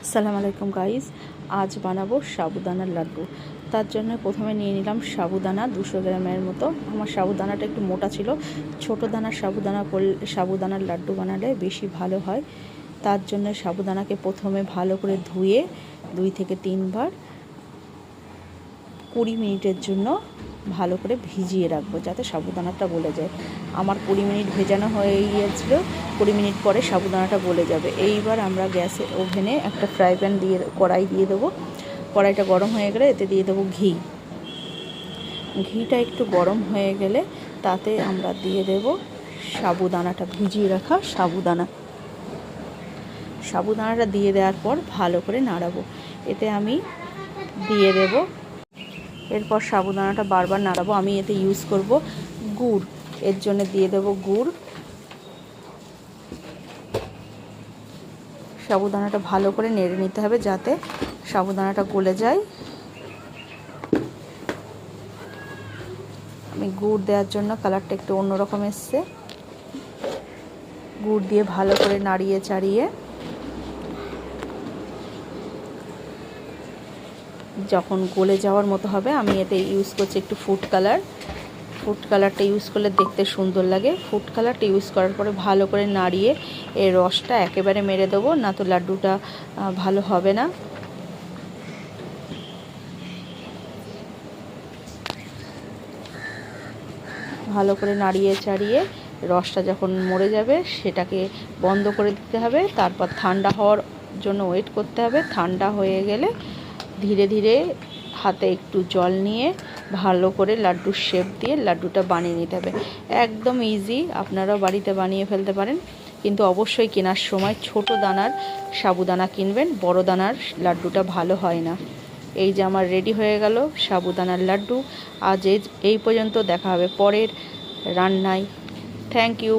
আসসালামু আলাইকুম গাইস, আজ বানাবো সাবুদানার লাড্ডু। তার জন্য প্রথমে নিয়ে নিলাম সাবুদানা 200 গ্রামের মতো। আমার সাবুদানাটা একটু মোটা ছিল। ছোট দানার সাবুদানার লাড্ডু বানালে বেশি ভালো হয়। তার জন্য সাবুদানাকে প্রথমে ভালো করে ধুয়ে 2 থেকে 3 বার 20 মিনিটের জন্য ভালো করে ভিজিয়ে রাখবো, যাতে সাবুদানাটা গলে যায়। আমার 20 মিনিট ভেজানো হয়ে গিয়েছিল। 20 মিনিট পরে সাবুদানাটা গলে যাবে। এইবার আমরা ওভেনে একটা ফ্রাই প্যান দিয়ে কড়াই দিয়ে দেবো। কড়াইটা গরম হয়ে গেলে এতে দিয়ে দেবো ঘি। ঘিটা একটু গরম হয়ে গেলে তাতে আমরা দিয়ে দেব সাবুদানাটা, ভিজিয়ে রাখা সাবুদানাটা দিয়ে দেওয়ার পর ভালো করে নাড়াবো। এতে আমি দিয়ে দেব, এরপর সাবুদানাটা বারবার নাড়াবো। আমি এতে ইউজ করব গুড়, এর জন্য দিয়ে দেব গুড়। সাবুদানাটা ভালো করে নেড়ে নিতে হবে যাতে সাবুদানাটা গলে যায়। আমি গুড় দেওয়ার জন্য কালারটা একটু অন্যরকম এসছে। গুড় দিয়ে ভালো করে নাড়িয়ে চাড়িয়ে যখন গলে যাওয়ার মতো হবে, আমি এতে ইউজ করছি একটু ফুড কালারটা ইউজ করলে দেখতে সুন্দর লাগে। ফুড কালারটা ইউজ করার পরে ভালো করে নাড়িয়ে এর রসটা একেবারে মেরে দেবো, না তো লাড্ডুটা ভালো হবে না। ভালো করে নাড়িয়ে চাড়িয়ে রসটা যখন মরে যাবে সেটাকে বন্ধ করে দিতে হবে। তারপর ঠান্ডা হওয়ার জন্য ওয়েট করতে হবে। ঠান্ডা হয়ে গেলে ধীরে ধীরে হাতে একটু জল নিয়ে ভালো করে লাড্ডুর শেপ দিয়ে লাড্ডুটা বানিয়ে নিতে হবে। একদম ইজি, আপনারাও বাড়িতে বানিয়ে ফেলতে পারেন। কিন্তু অবশ্যই কেনার সময় ছোট দানার সাবুদানা কিনবেন, বড় দানার লাড্ডুটা ভালো হয় না। এই যে আমার রেডি হয়ে গেল সাবুদানার লাড্ডু। আজ এই পর্যন্ত, দেখা হবে পরের রান্নায়। Thank you.